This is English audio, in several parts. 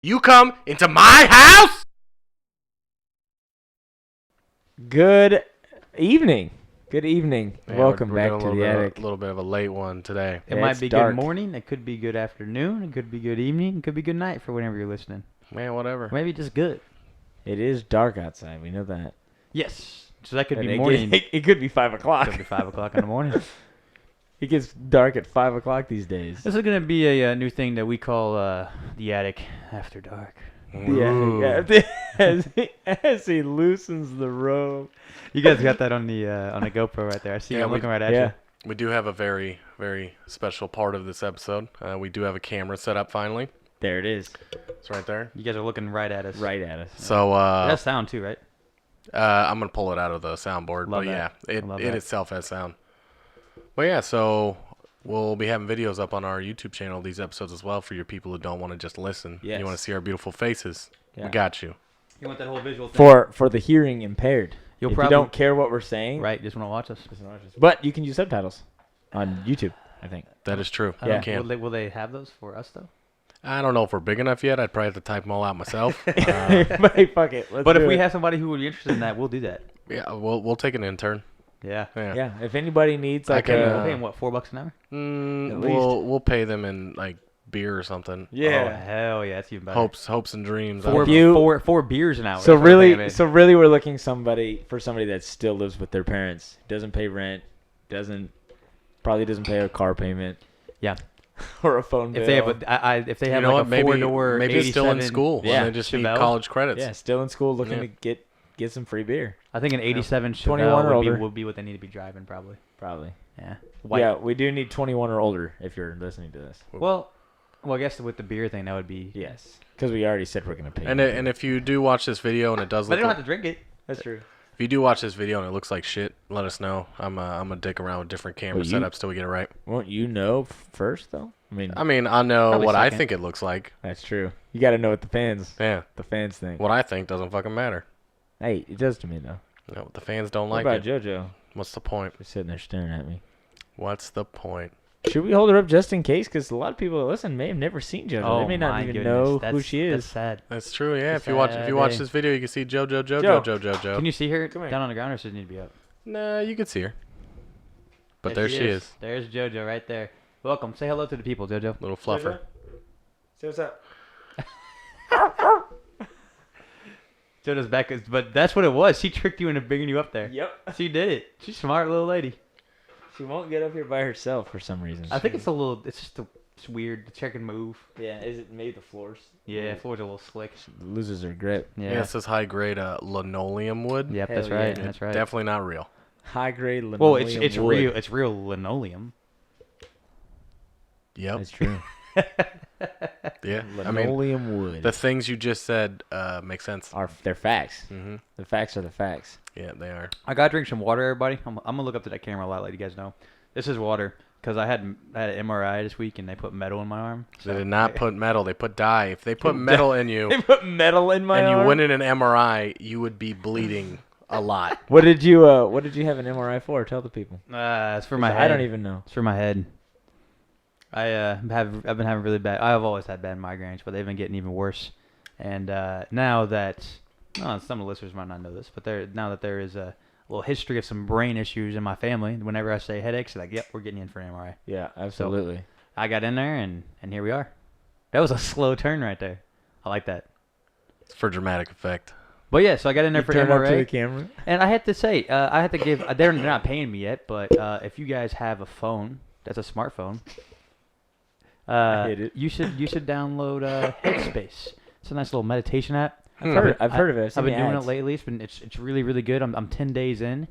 You come into my house? Good evening. Good evening. Yeah, Welcome we're back doing to the a attic. little bit of a late one today. It Yeah, might it's be dark. good morning. It could be good afternoon. It could be good evening. It could be good night for whenever you're listening. Man, whatever. Or maybe just good. It is dark outside. We know that. Yes. So that could And be it morning. It could be 5 o'clock. Could be 5 o'clock in the morning. It gets dark at 5 o'clock these days. This is going to be a new thing that we call the Attic After Dark. Ooh. As he loosens the rope. You guys got that on the GoPro right there. I see Yeah, you looking right at yeah. you. We do have a very, very special part of this episode. We do have a camera set up finally. There it is. It's right there. You guys are looking right at us. Right at us. So It has sound too, right? I'm going to pull it out of the soundboard. Love but yeah, that. Love it that. itself has sound. But yeah, so we'll be having videos up on our YouTube channel, these episodes as well, for your people who don't want to just listen. Yes. You want to see our beautiful faces. Yeah. We got you. You want that whole visual thing? For the hearing impaired. You'll if probably you don't care what we're saying. Right, just want to watch us. But you can use subtitles on YouTube, I think. That is true. I You don't- can. Will they have those for us, though? I don't know if we're big enough yet. I'd probably have to type them all out myself. But hey, fuck it. Let's But if do we it. have somebody who would be interested in that, we'll do that. Yeah, we'll take an intern. Yeah. Yeah. Yeah, if anybody needs I like can, We'll uh, pay them, what, $4 an hour? At We'll pay them in like beer or something. Oh, hell yeah, that's even better. Hopes and dreams. I Four, don't know. four beers an hour. So that's what I'm thinking. really, we're looking for somebody that still lives with their parents, doesn't pay rent, probably doesn't pay a car payment. Yeah. Or a phone bill. If they have if they You have know like what? a four-door Maybe it's still in 87 school. Yeah, And they just need Chevelle. college credits. yeah, still in school, looking Yeah. to get some free beer. I think an 87 21 or Chevelle older. would be what they need to be driving probably. Probably. Yeah. Yeah, we do need 21 or older if you're listening to this. Well, I guess with the beer thing that would be. Yes, because we already said we're gonna pay. And if you do watch this video and it does But look they don't like, have to drink it. that's true. if you do watch this video and it looks like shit, let us know. I'm a dick around with different camera Well, you- setups till we get it right. Won't you know first though? I mean, I know Probably what I second. think it looks like. That's true. You got to know what the fans think. What I think doesn't fucking matter. Hey, it does to me though. You know, the fans don't What like about it. JoJo? What's the point? Just sitting there staring at me. What's the point? Should we hold her up just in case? Because a lot of people that listen may have never seen JoJo. Oh they may not my even goodness. know who That's- she That's is. sad. That's true. Yeah. It's If you watch sad. this video, you can see JoJo. Can you see her Come here. down on the ground or does it need to be up? Nah, you can see her. But there she is. There's JoJo right there. Welcome. Say hello to the people, JoJo. Little fluffer. Say what's up. JoJo's back, but that's what it was. She tricked you into bringing you up there. Yep. She did it. She's a smart little lady. She won't get up here by herself for some reason. I think it's weird. The chick can move. Yeah, is it maybe the floors? Yeah, floor's a little slick. Loses her grip. Yeah, Yeah. it says high grade linoleum wood. Yep, Hell that's yeah. right. Yeah, That's right. Definitely not real. High grade linoleum. Well, it's wood. real. It's real linoleum. Yep. That's true. Yeah. I mean, Linoleum wood. the things you just said make sense. They're facts. Mm-hmm. The facts are the facts. Yeah, they are. I gotta drink some water, everybody. I'm gonna look up to that camera a lot, let you guys know. This is water because I had an MRI this week and they put metal in my arm. They did not put metal. They put dye. If they put metal in you They put metal in my and you arm? went in an MRI, you would be bleeding a lot. What did you have an MRI for? Tell the people. It's for my head. I don't even know. It's for my head. I've been having really bad. I've always had bad migraines, but they've been getting even worse. And now that some of the listeners might not know this, but now that there is a little history of some brain issues in my family, whenever I say headaches, they're like, "Yep, we're getting you in for an MRI." Yeah, absolutely. I got in there, and here we are. That was a slow turn right there. I like that. It's for dramatic effect. But yeah, so I got in there for Turn up to the MRI, camera. and I had to say, I had to give. They're not paying me yet, but if you guys have a phone that's a smartphone, I hate it. you should download Headspace. It's a nice little meditation app. I've heard of it. I've been doing it lately. It's really really good. I'm 10 days in,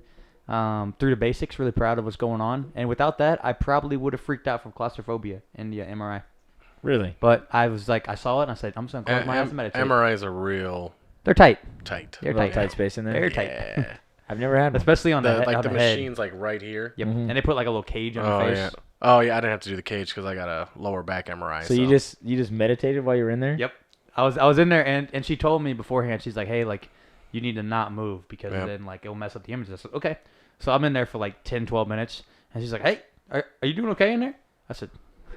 through the basics. Really proud of what's going on. And without that, I probably would have freaked out from claustrophobia in the MRI. Really? But I was like, I saw it and I said, I'm just gonna close my eyes and meditate. MRIs are real They're tight. tight. They're Little tight. tight space in there. They're tight. Yeah. I've never had one. Especially on the, Like on the the head. machine's like right here. Yep. Mhm. And they put like a little cage on Oh your face. yeah. Oh yeah. I didn't have to do the cage because I got a lower back MRI. So you just meditated while you were in there? Yep. I was in there and she told me beforehand. She's like, hey, like you need to not move because Yep. then like it'll mess up the images. I said, okay. So I'm in there for like 10, 12 minutes and she's like, hey, are you doing okay in there? I said,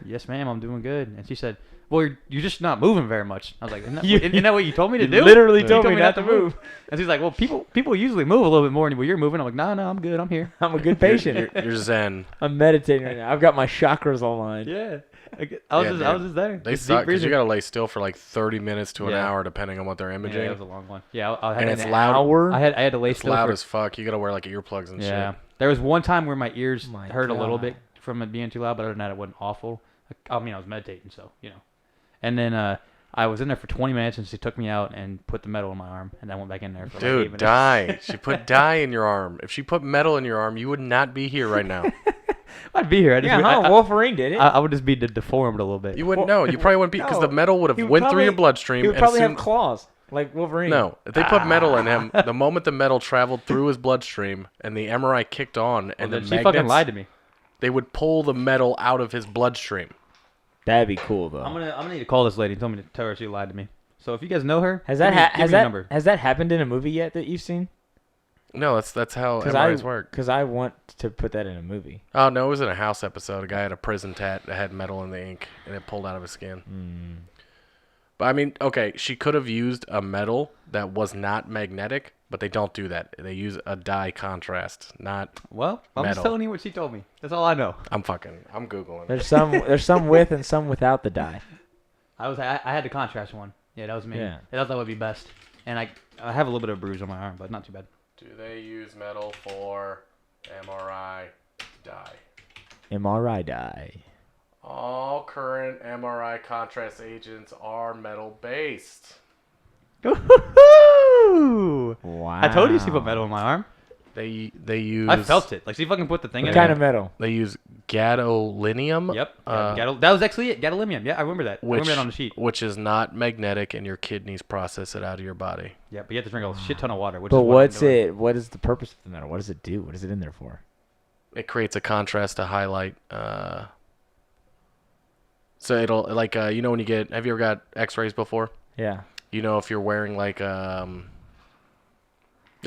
Yes, ma'am, I'm doing good. And she said, well, you're just not moving very much. I was like, isn't You- that what you told me to do? Literally You told me not to move. And she's like, well, people usually move a little bit more than you're moving. I'm like, no, I'm good. I'm here. I'm a good patient. You're zen. I'm meditating right now. I've got my chakras aligned. Yeah. I was Yeah, just there. They Just suck deep because you breathing. got to lay still for like 30 minutes to an Yeah. hour, depending on what they're Yeah, imaging. that was a long one. Yeah, I had And an it's loud. Hour? I had to lay It's still loud for as fuck. You got to wear like earplugs and yeah. shit. There was one time where my ears My hurt a little God. bit from it being too loud, but other than that, it wasn't awful. I mean, I was meditating, so you know. And then I was in there for 20 minutes, and she took me out and put the metal in my arm, and I went back in there for like 8 Dude, minutes. dye. She put dye in your arm. If she put metal in your arm, you would not be here right now. I'd be here. Wolverine did it. I would just be deformed a little bit. You wouldn't know. You probably wouldn't be because the no. metal would He have would went through your probably- bloodstream. he would and probably soon, have claws like Wolverine. No, if they put metal in him, the moment the metal traveled through his bloodstream and the MRI kicked on, and Well, the then she fucking magnets, lied to me. they would pull the metal out of his bloodstream. That'd be cool though. I'm gonna need to call this lady and tell her she lied to me. So if you guys know her, Has give that me a number. has that happened in a movie yet that you've seen? No, that's how Because MRIs work. Because I want to put that in a movie. Oh no, it was in a House episode. A guy had a prison tat that had metal in the ink, and it pulled out of his skin. But I mean, okay, she could have used a metal that was not magnetic, but they don't do that. They use a dye contrast, not. Well, I'm just Metal. telling you what she told me. That's all I know. I'm googling. There's some with and some without the dye. I had the contrast one. Yeah, that was me. Yeah. I thought that would be best. And I have a little bit of bruise on my arm, but not too bad. Do they use metal for MRI dye? MRI dye. All current MRI contrast agents are metal based. Ooh! Wow. I told you she put metal in my arm. They use. I felt it. Like she fucking put the thing What in kind there. of metal? They use gadolinium. Yep. Uh, that was actually it. Gadolinium. Yeah, I remember that. I which remember that on the sheet. which is not magnetic, and your kidneys process it out of your body. Yeah, but you have to drink a shit ton of water. Which But is what I'm what's doing. it? What is the purpose of the metal? What does it do? What is it in there for? It creates a contrast to highlight. So it'll like you know when you get. Have you ever got X-rays before? Yeah. You know if you're wearing like if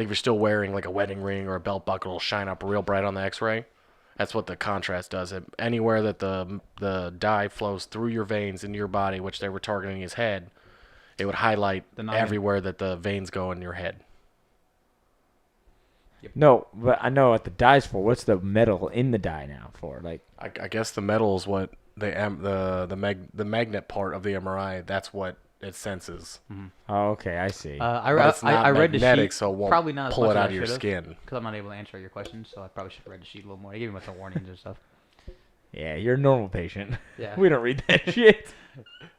you're still wearing like a wedding ring or a belt buckle, it'll shine up real bright on the X-ray. That's what the contrast does. Anywhere that the dye flows through your veins into your body, which they were targeting his head, it would highlight everywhere that the veins go in your head. No, but I know what the dye's for. What's the metal in the dye now for? Like, I guess the metal is what the magnet part of the MRI. That's what it senses. oh, okay, I see. I But it's not read the magnetic, sheet. so it won't Probably not as pull much it as out I of your should've, skin. Because I'm not able to answer your questions, so I probably should have read the sheet a little more. They gave me some warnings and stuff. yeah, you're a normal patient. Yeah. We don't read that shit.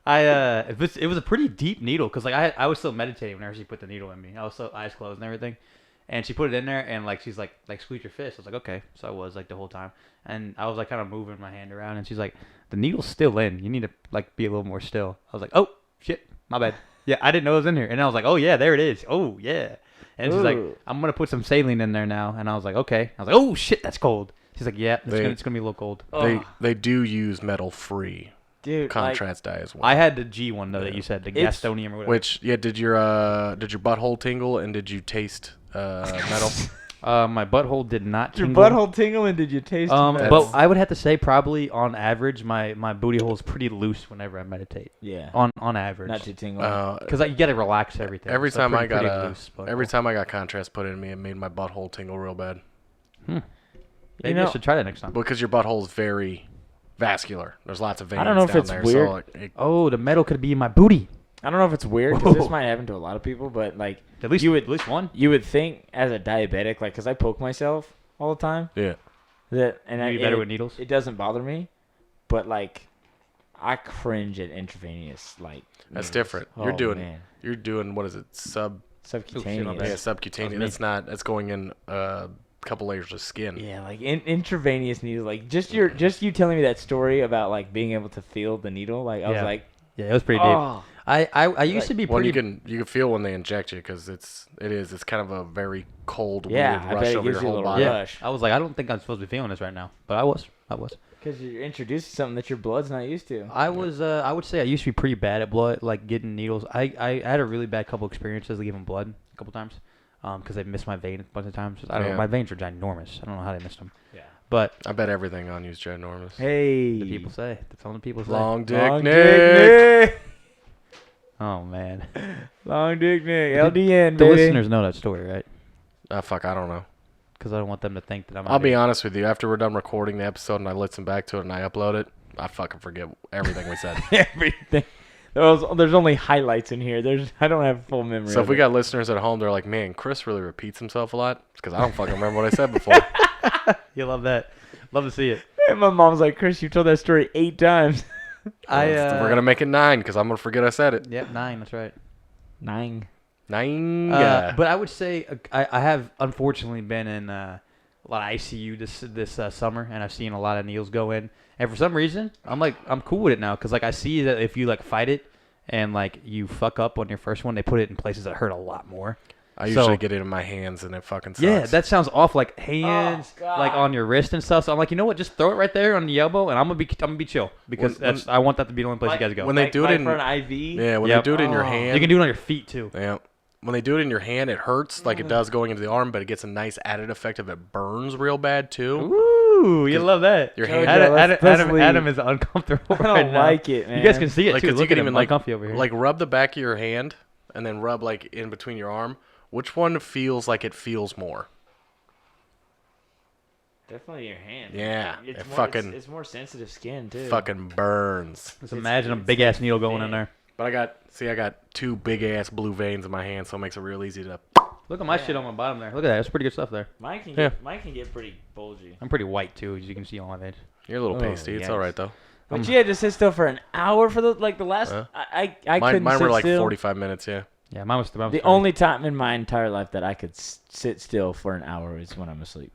It was a pretty deep needle because like I was still meditating whenever she put the needle in me. I was so eyes closed and everything, and she put it in there and like she's like squeeze your fist. I was like okay, so I was like the whole time, and I was like kind of moving my hand around, and she's like the needle's still in. You need to like be a little more still. I was like oh shit, my bad. Yeah, I didn't know it was in here, and I was like oh yeah, there it is. Oh yeah, and she's like Ooh. I'm gonna put some saline in there now, and I was like okay. I was like oh shit, that's cold. She's like yeah, it's gonna be a little cold. They do use metal free Dude, contrast dye as well. I had the G one though that you said the It's- Gastonium or whatever. Which did your butthole tingle and did you taste metal? My butthole did not your tingle. butthole tingling? Did you taste? That's- But I would have to say probably on average my booty hole is pretty loose whenever I meditate. yeah, On average. not too tingling. Because you gotta relax everything. Every So time I pretty got loose butthole. every time I got contrast put in me, it made my butthole tingle real bad. Maybe know- I should try that next time. Because your butthole is very vascular. There's lots of veins I don't know if down it's there. weird. So Oh, the metal could be in my booty. I don't know if it's weird because this Whoa. might happen to a lot of people, but like At least You would- at least one. you would think as a diabetic, like because I poke myself all the time, yeah. that and You'd be I, better it, with needles. it doesn't bother me, but like I cringe at intravenous like. That's needles. different. Oh, You're doing what is it? subcutaneous. my bad. Yeah, subcutaneous. me. That's not. That's going in a couple layers of skin. Yeah, like intravenous needles. Like just you telling me that story about like being able to feel the needle. Like I was Yeah. like, Yeah, it was pretty deep. oh, I used to be Well, pretty. you can feel when they inject you because it's kind of a very cold, yeah, I weird rush bet it over gives your you a whole little body. Yeah. rush I was like, I don't think I'm supposed to be feeling this right now, but I was. because you're introduced to something that your blood's not used to. I was. I would say I used to be pretty bad at blood, like getting needles. I had a really bad couple experiences giving blood a couple times, because they missed my vein a bunch of times. I don't know. Yeah. My veins are ginormous. I don't know how they missed them. Yeah. But I bet everything on you's ginormous. Hey. the people say. That's all the people say. Long dick Long Nick. Dick Nick. Oh, man. Long Dick Nick. The- LDN, The baby. listeners know that story, right? Fuck, I don't know. Because I don't want them to think that I'm... I'll be honest with you. After we're done recording the episode and I listen back to it and I upload it, I fucking forget everything we said. Everything. There's only highlights in here. I don't have full memory. So if of we it. got listeners at home, they're like, man, Chris really repeats himself a lot. Because I don't fucking remember what I said before. You love that. Love to see it. And my mom's like, Chris, you told that story 8 times. We're going to make it 9 because I'm going to forget I said it. Yep, 9. That's right. 9. 9. Yeah. But I would say I have unfortunately been in a lot of ICU this summer, and I've seen a lot of needles go in. And for some reason, I'm cool with it now because I see that if you fight it and you fuck up on your first one, they put it in places that hurt a lot more. I usually get it in my hands and it fucking sucks. Yeah, that sounds awful. Hands, on your wrist and stuff. So I'm like, you know what? Just throw it right there on the elbow, and I'm gonna be chill because I want that to be the only place you guys go. When they do it in for an IV. Yeah, when they do it in your hand. You can do it on your feet too. Yeah. When they do it in your hand, it hurts like it does going into the arm, but it gets a nice added effect if it burns real bad too. Ooh, you love that. Your hand. Adam is uncomfortable I right don't now. like it, man. You guys can see it Like, too. 'cause you Look can at him, even comfy over here. rub the back of your hand and then rub in between your arm. Which one feels like it feels more? Definitely your hand. Yeah, It's it more, fucking it's more sensitive skin too. fucking burns. Just imagine a big ass needle going in there. But I got 2 big ass blue veins in my hand, so it makes it real easy to. Look at my shit on my bottom there. Look at that. That's pretty good stuff there. Mine can get pretty bulgy. I'm pretty white too, as you can see on my veins. You're a little Oh, pasty. It's yikes. all right though. But you had to sit still for an hour for the last. I couldn't Mine sit were like still. 45 minutes. Yeah. Yeah, mine was The only time in my entire life that I could sit still for an hour is when I'm asleep.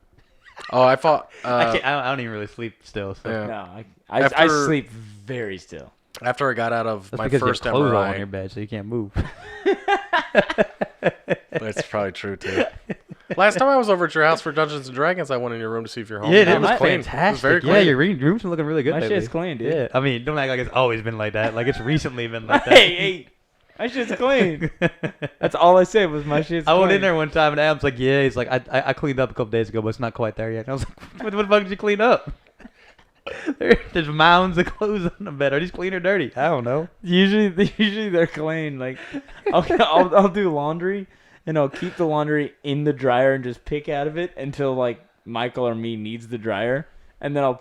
Oh, I thought. I don't even really sleep still. So. Yeah. No, I After- sleep very still. After I got out of That's my because first you have clothes all on MRI, your bed, so you can't move. that's probably true too. Last time I was over at your house for Dungeons and Dragons, I went in your room to see if you're home. Yeah, It it was clean. fantastic. It was very clean. Yeah, your room's been looking really good My lately. shit's clean, dude. Yeah, I mean, don't act like it's always been like that. Like it's recently been like that. hey, my shit's clean. That's all I said was my shit's I clean. went in there one time and Adam's like, yeah, he's like, I cleaned up a couple days ago, but it's not quite there yet. And I was like, what the fuck did you clean up? There's mounds of clothes on the bed. Are these clean or dirty? I don't know. Usually they're clean. Like, I'll do laundry and I'll keep the laundry in the dryer and just pick out of it until Michael or me needs the dryer, and then I'll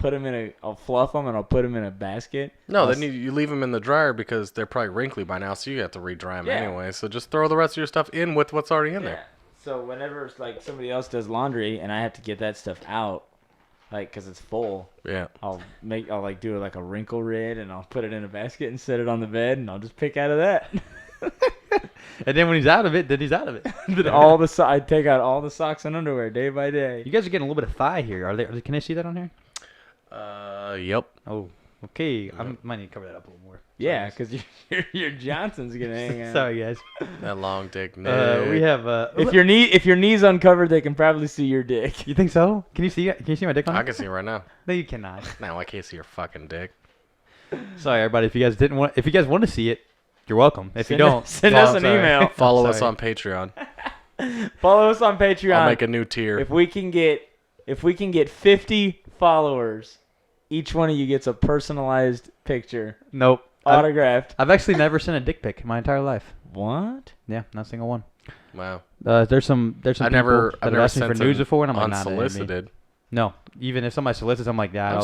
fluff them and I'll put them in a basket. No, then you leave them in the dryer because they're probably wrinkly by now, so you have to re-dry them Yeah. anyway. So just throw the rest of your stuff in with what's already in there. So whenever somebody else does laundry and I have to get that stuff out, because it's full, Yeah. I'll do a wrinkle rid and I'll put it in a basket and set it on the bed and I'll just pick out of that. And then when he's out of it, then he's out of it. But I take out all the socks and underwear day by day. You guys are getting a little bit of thigh here. Can I see that on here? Yep. Oh, okay. I might need to cover that up a little more. Yeah, because your Johnson's gonna hang out. Sorry, guys. That long dick. Nick. We have. If your knee's uncovered, they can probably see your dick. You think so? Can you see it? Can you see my dick on I it? can see it right now. No, you cannot. No, I can't see your fucking dick. Sorry, everybody. If you guys want to see it, you're welcome. If you don't, send us an email. Follow us Sorry. on Patreon. Follow us on Patreon. I'll make a new tier. If we can get 50 followers, each one of you gets a personalized picture, Nope. autographed. I've actually never sent a dick pic in my entire life. What? Yeah, not a single one. Wow. There's some I people never that have asked me for sent nudes an before, and I'm like, nah, that ain't me. unsolicited. No, even if somebody solicits, I'm like, yeah,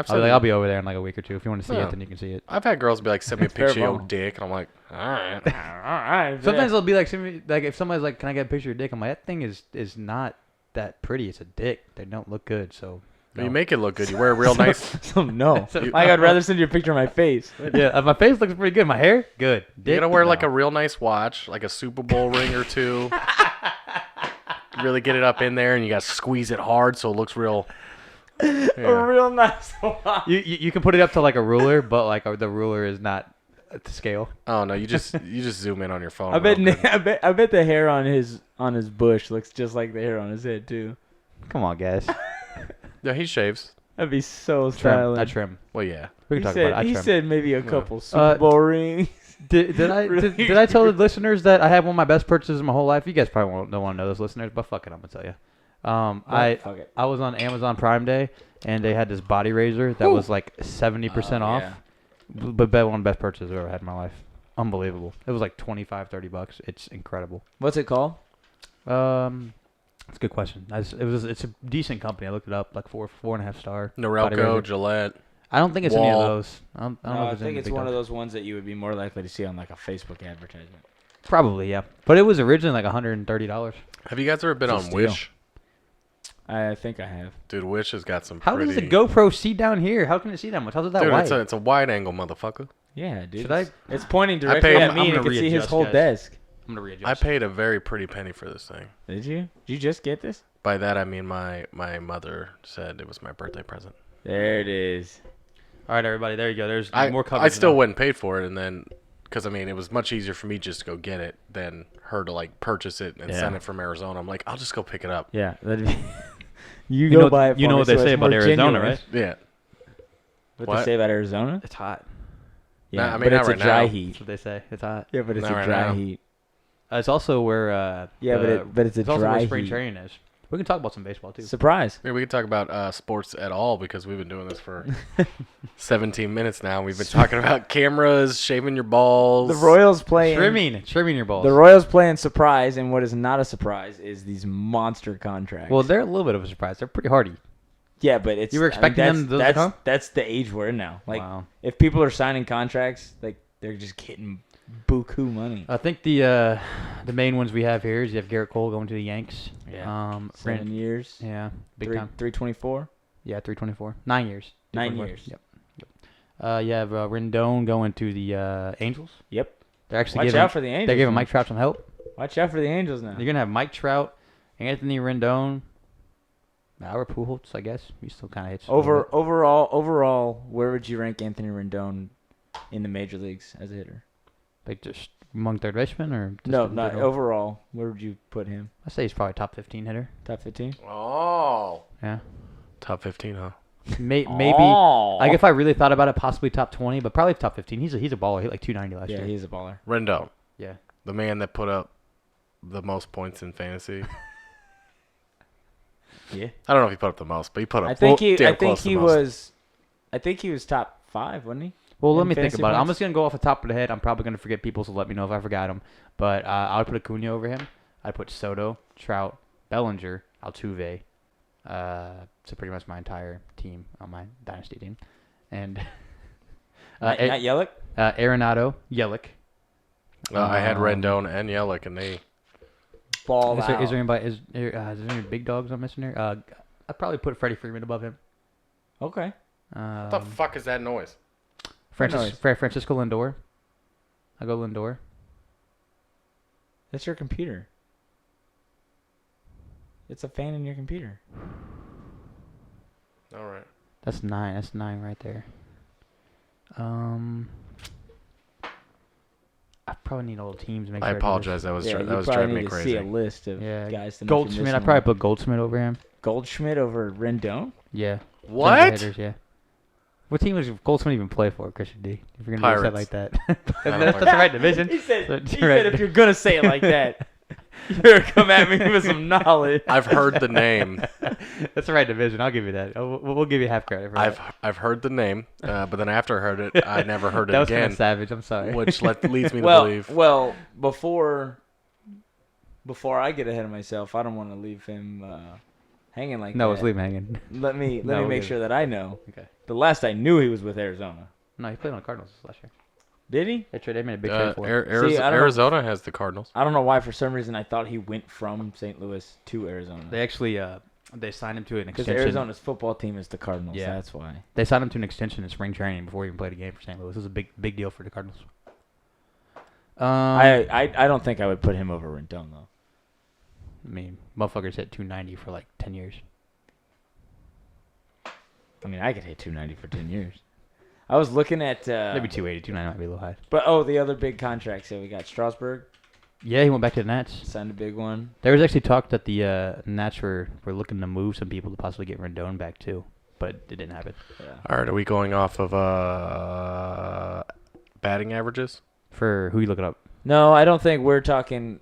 I'll be over there in like a week or two. If you want to see Yeah. it, then you can see it. I've had girls be like, send me a Fair picture of your bone. dick, and I'm like, all right. All right. Sometimes they'll be like, send me, like if somebody's like, can I get a picture of your dick? I'm like, that thing is not that pretty. It's a dick. They don't look good. So You make it look good. You wear it real nice. So no. I'd rather send you a picture of my face. yeah, my face looks pretty good. My hair, good. Dick, You gotta wear like no. a real nice watch, like a Super Bowl ring or two. Really get it up in there, and you gotta squeeze it hard so it looks real. A real nice one. You can put it up to like a ruler, but like the ruler is not to scale. Oh no, you just zoom in on your phone. I bet real good. I bet the hair on his bush looks just like the hair on his head too. Come on, guys. Yeah, he shaves. That'd be so Trim. stylish. I trim. Well, yeah. We can talk about it. I trim. said maybe a couple Super Bowl rings. Did I tell the listeners that I had one of my best purchases in my whole life? You guys probably don't want to know those listeners, but fuck it, I'm gonna tell you. Fuck it. I was on Amazon Prime Day, and they had this body razor that was like 70% off. Yeah. But one of the best purchases I've ever had in my life. Unbelievable. It was like $25-$30. It's incredible. What's it called? That's a good question. It's a decent company. I looked it up, like 4.5 star. body Norelco, razor. Gillette. I don't think it's any of Wall. those. I don't know No, if I there's think any it's big one of dogs. those ones that you would be more likely to see on like a Facebook advertisement. Probably, yeah. But it was originally like $130. Have you guys ever been It's a on steal. Wish? I think I have. Dude, Wish has got some How pretty... does the GoPro see down here? How can it see that much? How's it that Dude, wide? it's a wide angle, motherfucker. Yeah, dude. Should I- It's pointing I directly paid- at I'm me, and gonna you can see his readjust, whole guys. desk. I'm gonna readjust. I paid a very pretty penny for this thing. Did you? Did you just get this? By that, I mean my mother said it was my birthday present. There it is. All right, everybody. There you go. There's more I coverage. still now. went and paid for it, and then... Because, I mean, it was much easier for me just to go get it than her to, like, purchase it and Yeah. send it from Arizona. I'm like, I'll just go pick it up. Yeah. That'd be you You go know, buy it. you for know me what they so say it's about more Arizona, genuine. right? Yeah. What What? they say about Arizona? It's hot. Yeah, I mean, but not it's right a dry now. heat. That's what they say. It's hot. Yeah, but it's Not a right dry now. heat. It's also where. Yeah, but it's a it's also where dry spring heat. training is. We can talk about some baseball too. Surprise. Maybe we could talk about sports at all because we've been doing this for 17 minutes now. We've been talking about cameras, shaving your balls. The Royals play. Trimming your balls. The Royals play in surprise, and what is not a surprise is these monster contracts. Well, they're a little bit of a surprise. They're pretty hardy. yeah, but it's You were expecting them to that's, come? that's the age we're in now. Like, Wow. if people are signing contracts, like they're just getting buku money. I think the main ones we have here is you have Garrett Cole going to the Yanks. Yeah. 7 Brand- years. Yeah, big Three, time. 324. Yeah, 324. 9 years. 9 324. years. Yep. You have Rendon going to the Angels. Yep. They're actually Watch giving out for the Angels. they're giving man. Mike Trout some help. Watch out for the Angels now. You're gonna have Mike Trout, Anthony Rendon, Albert Pujols. I guess he still kind of hits. a little bit. Overall, where would you rank Anthony Rendon in the major leagues as a hitter? Like just among third basemen or just No, in not general? overall. Where would you put him? I say he's probably top 15 hitter. Top 15? Oh. Yeah, Top 15, huh? maybe. Oh. Like if I really thought about it, possibly top 20, but probably top 15. He's a baller. He hit like 290 last Yeah, year. he's a baller. Rendon, Yeah. the man that put up the most points in fantasy. Yeah. I don't know if he put up the most, but he put up I think damn close to he the most. was. I think he was top 5, wasn't he? Well, let In me think fantasy about it. I'm points? just gonna go off the top of the head. I'm probably gonna forget people, so let me know if I forgot him. But I would put Acuna over him. I'd put Soto, Trout, Bellinger, Altuve. So pretty much my entire team on my dynasty team, and Not Yelich. Arenado, Yelich. I had Um, Rendon and Yelich, and they... Ball Is there out. anybody? Is there any big dogs I'm missing here? I'd probably put Freddie Freeman above him. Okay. What the fuck is that noise? noise? Francisco Lindor. I go Lindor. That's your computer. It's a fan in your computer. All right. That's 9. That's 9 right there. I probably need all the teams to make I sure. apologize. That was Yeah, that you was probably driving me need to crazy. see a list of Yeah. guys to Goldschmidt. I'd probably put Goldschmidt over him. Goldschmidt over Rendon. Yeah. What? Hitters, yeah. What team does Goldschmidt even play for, Christian D? If you're gonna Pirates. say it like that, don't that's think the right division. He said, That's he right. said if you're going to say it like that, you better come at me with some knowledge. I've heard the name. That's the right division. I'll give you that. We'll give you half credit for that. I've heard the name, but then after I heard it, I never heard it That was kind again, of savage. I'm sorry. which leads me to believe. Well, before I get ahead of myself, I don't want to leave him hanging like no, that. it's leave him hanging. Let me No, make we'll sure that I know. Okay. The last I knew, he was with Arizona. No, he played on the Cardinals last year. Did he? They made a big trade for him. See, I don't know. Arizona has the Cardinals. I don't know why. For some reason, I thought he went from St. Louis to Arizona. They actually they signed him to an Because extension. Arizona's football team is the Cardinals. Yeah. That's why. They signed him to an extension in spring training before he even played a game for St. Louis. This is a big deal for the Cardinals. I don't think I would put him over Rendon though. I mean, motherfuckers hit 290 for like 10 years. I mean, I could hit 290 for 10 years. I was looking at Maybe 280, 290 might be a little high. but the other big contracts. So we got Strasburg Yeah, he went back to the Nats. signed a big one. There was actually talk that the Nats were looking to move some people to possibly get Rendon back too, but it didn't happen. Yeah. All right, are we going off of batting averages? For who you looking up? No, I don't think we're talking.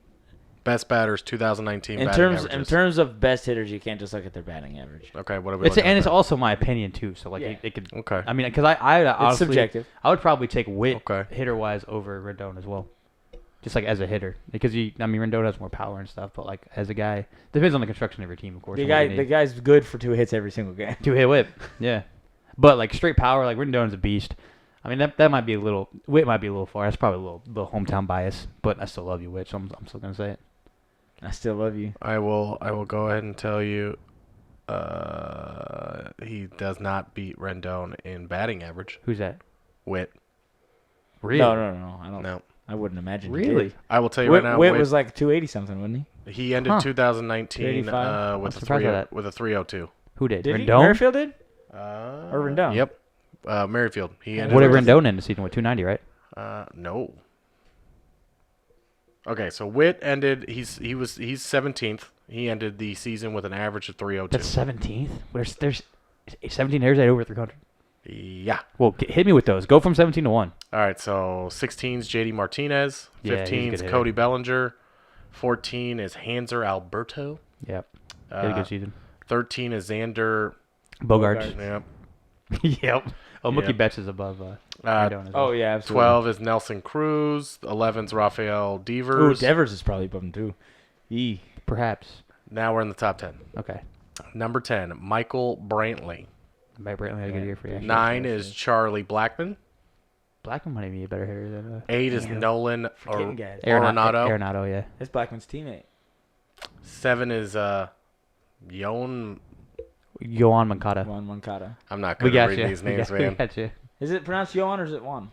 best batters 2019 In batting terms averages. of best hitters, you can't just look at their batting average. Okay, what are we It's looking and at it's there? also my opinion too. So like Yeah. it could. Okay. I mean, because I It's honestly, subjective. I would probably take Witt Okay. hitter wise over Rendon as well. Just like as a hitter, because Rendon has more power and stuff, but like as a guy, depends on the construction of your team, of course. The and what you the need. guy's good for 2 hits every single game. 2-hit whip, yeah. But like straight power, like Rendon's a beast. I mean that might be a little Witt might be a little far. That's probably a little hometown bias, but I still love you, Witt. So I'm still gonna say it. I still love you. I will go ahead and tell you he does not beat Rendon in batting average. Who's that? Witt. Really? No. I don't. No. I wouldn't imagine. he Really? did. I will tell you Witt, right now. Witt was like 280 something, wasn't he ended Huh. 2019 285? with I'm a surprised by 3 that. with a 302. Who he? did? Did he? Rendon? Merrifield did? Or Rendon? Yep. Merrifield. He ended What did with- Rendon end the season with? 290, right? No. Okay, so Witt ended. He's 17th. He ended the season with an average of 302. That's 17th. There's 17 hitters at over 300. Yeah. Well, hit me with those. Go from 17 to 1. All right, so 16 is JD Martinez. Yeah, he's a 15 good is hitter. Cody Bellinger. 14 is Hanser Alberto. Yep. Had a Uh, good season. 13 is Xander. Bogarts. Yep. Yep. Oh, Mookie Yep. Betts is above Uh, Rendon as well. Oh yeah, absolutely. 12 is Nelson Cruz. 11 is Rafael Ooh, Devers. Devers is probably above him too. Perhaps. Now we're in the top 10. Okay. Number 10, Michael Brantley. Brantley had a good year for you. 9 is Charlie Blackman. Blackman might be a better hitter than 8 is Nolan Forgetting guys. Arenado. Arenado, yeah. That's Blackman's teammate. 7 is Yoan. Yohan Moncada. Juan Moncada. I'm not We good at got reading you. these names, we man. got you. Is it pronounced Johan or is it Juan?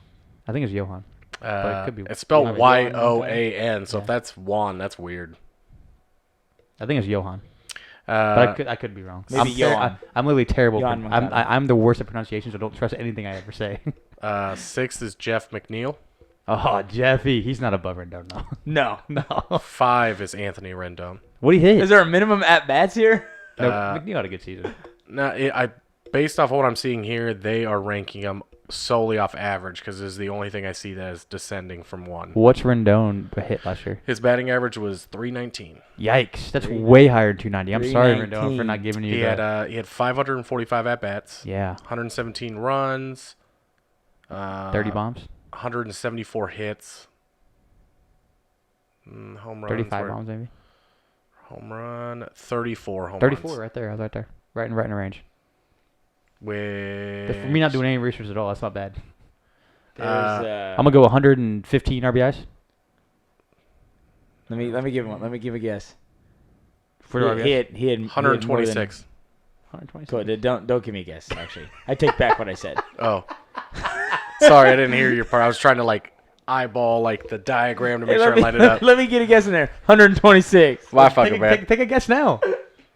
I think it's Johan. but it could be. It's spelled Yoan Yoan, so Yeah. if that's Juan, that's weird. I think it's Johan. But I could be wrong. Maybe Johan. I'm literally terrible. Johan I'm Moncada. I'm the worst at pronunciation, so don't trust anything I ever say. 6 is Jeff McNeil. Oh, Jeffy, he's not above Rendon, no. No. No. 5 is Anthony Rendon. What do you hit? Is there a minimum at bats here? No, Uh, McNeil had a good season. No, based off what I'm seeing here, they are ranking him solely off average because this is the only thing I see that is descending from 1. What's Rendon hit last year? His batting average was 319. Yikes, that's way higher than 290. I'm sorry, Rendon, 319. for not giving you He that. had 545 at bats, Yeah, 117 runs, 30 bombs, 174 hits, home runs. 35 bombs maybe. Home run, 34 home 34 runs. right there. I was right there. Right in a range. With For me not doing any research at all, that's not bad. There's, I'm gonna go 115 RBIs let me give one. Let me give a guess. for he, RBIs. he had 126. 126. Cool, don't give me a guess. Actually, I take back what I said. Oh, sorry, I didn't hear your part. I was trying to eyeball the diagram to make sure I lined it up. Let me get a guess in there. 126. My Take fucking a, bad. take a guess now.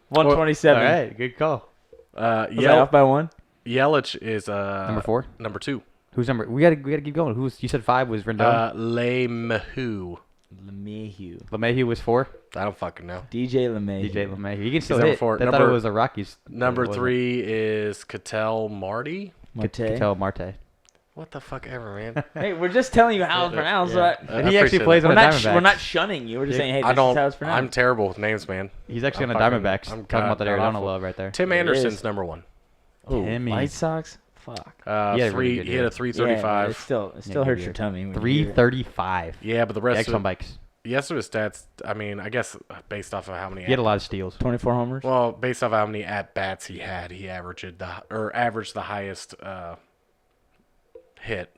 127. All right, good call. Was I off by one? Yelich is Number 4. Number 2. Who's number? We gotta keep going. Who's? You said 5 was Rendon. LeMahieu. LeMahieu. LeMahieu was 4. I don't fucking know. DJ LeMahieu. DJ LeMahieu. He can still number hit. 4. I thought Number- it was the Rockies. Number It wasn't. 3 is Cattell Marty. Mate. Ketel Marte. What the fuck ever, man. Hey, we're just telling you how it's pronounced. Yeah. So And I he actually appreciate plays that. on we're the not Diamondbacks. we're not shunning you. We're just saying, hey, I this is how it's don't. pronounced. I'm terrible with names, man. He's actually I'm on the fucking- Diamondbacks. I'm Talking about that god Arizona awful. love right there. Tim It Anderson's is. number 1. Ooh, Timmy. White Sox. Fuck. He had a really good He had year. a 335. Yeah, it still Yeah, hurts good your tummy. when you hear it. 335. Yeah, but the rest X on of bikes. the rest of his stats, I mean, I guess based off of how many He had a lot of steals. 24 homers. well, based off how many at bats he had, he averaged the highest hit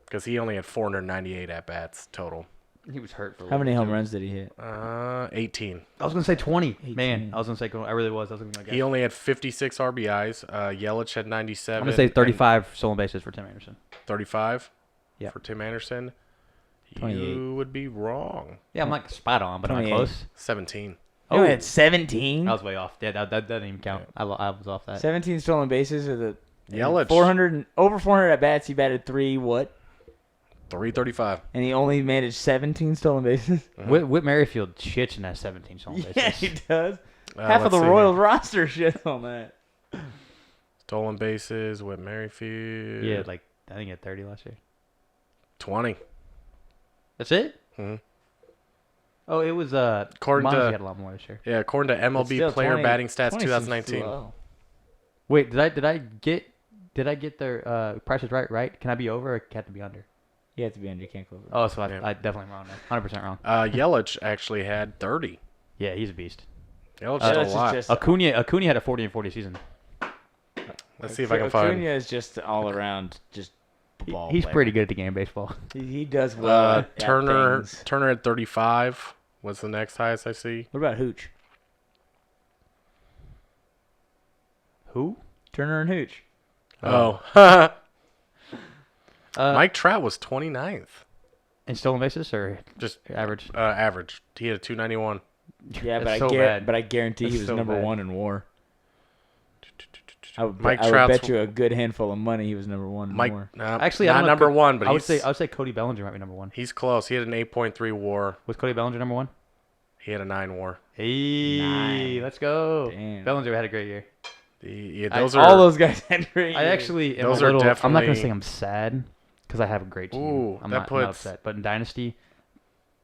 because he only had 498 at bats total. He was hurt for a How many little home bit, runs did he hit? 18. too. I was gonna say 20. 18. Man, I was gonna say I really was. I was gonna He only had 56 RBIs. Yelich had 97. I'm gonna say and 35 stolen bases for Tim Anderson. 35 Yeah. for Tim Anderson. 28. You would be wrong. Yeah, I'm not spot on, but I'm 28. close. 17. Oh, he had 17. I was way off. Yeah, that doesn't even count. I was off that. 17 stolen bases. Or the Yelich. 400 over 400 at bats. He batted 3. What? 335. And he only managed 17 stolen bases. Whit Merrifield shits in that 17 stolen bases. Yeah, he does. Half of let's the see Royals here. roster shit on that. Stolen bases with Merrifield. Yeah, I think he had 30 last year. 20. That's it? Mhm. Oh, it was According Monty to had a lot more this year. yeah, according to But MLB still, player 20 batting stats 20 seems 2019. low. Wait, did I get their prices right? Can I be over or can I be under? You have to be under. You can't go over. Oh, so Yeah. I definitely wrong then. 100% wrong. Yelich actually had 30. Yeah, he's a beast. Yelich Yelich did is a lot. just- Acuna had a 40-40 season. Let's see if I can find. Acuna is just all around just ball He's player. pretty good at the game of baseball. He does well. At Turner things. at 35 was the next highest I see. What about Hooch? Who? Turner and Hooch. Oh. Uh, Mike Trout was 29th. in stolen bases or Just average? average. He had a 291. Yeah, That's but so bad. but I guarantee That's he was so number bad. 1 in WAR. Mike I would Trout's- bet you a good handful of money he was number 1 in Mike, WAR. Actually, I not don't know, number one, but I would he's say Cody Bellinger might be number 1. he's close. He had an 8.3 WAR. Was Cody Bellinger number 1? He had a 9 WAR. Hey, Nine. let's go. Damn. Bellinger had a great year. Yeah, I- those All are those guys had great I years. actually am Those a are little. I'm not gonna definitely- say I'm sad because I have a great team. Ooh, I'm that not puts- upset. But in Dynasty,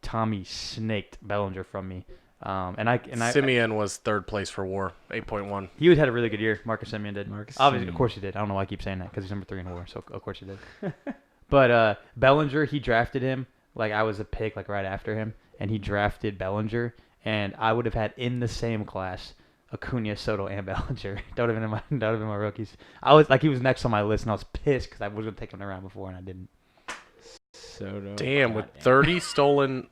Tommy snaked Bellinger from me. And Simeon was third place for WAR, 8.1. he had a really good year. Marcus Simeon did. Marcus Obviously, Simeon. of course he did. I don't know why I keep saying that because he's number 3 in WAR. So of course he did. But Bellinger, he drafted him like I was a pick like right after him, and he drafted Bellinger, and I would have had in the same class Acuna, Soto, and Bellinger. that would have been my rookies. I was like he was next on my list, and I was pissed because I was gonna take him around before, and I didn't. Soto. Damn, with 30 stolen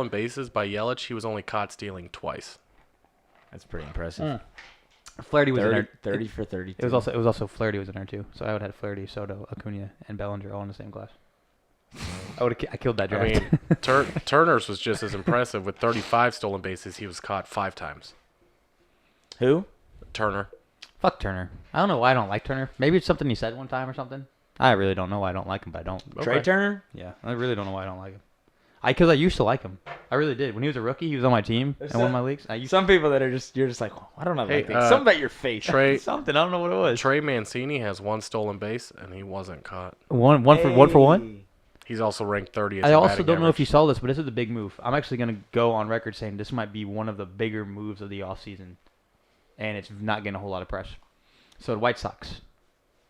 bases by Yelich, he was only caught stealing twice. That's pretty impressive. Flaherty was in 30, there. 30 for 32. It was also Flaherty was in there too. So I would have had Flaherty, Soto, Acuna, and Bellinger all in the same class. I killed that I draft. mean, Turner's was just as impressive. With 35 stolen bases, he was caught 5 times. Who? Turner. Fuck Turner. I don't know why I don't like Turner. Maybe it's something he said one time or something. I really don't know why I don't like him, but I don't. Trey Okay. Turner? Yeah, I really don't know why I don't like him. Because I used to like him. I really did. When he was a rookie, he was on my team There's and won some- my leagues. I used Some people that are just, you're just like, oh, I don't know. Hey, Like something about your face. Trey something. I don't know what it was. Trey Mancini has 1 stolen base, and he wasn't caught. One for one. He's also ranked 30th. I in also batting don't know if you average. saw this, but this is a big move. I'm actually going to go on record saying this might be one of the bigger moves of the offseason, and it's not getting a whole lot of press. So the White Sox,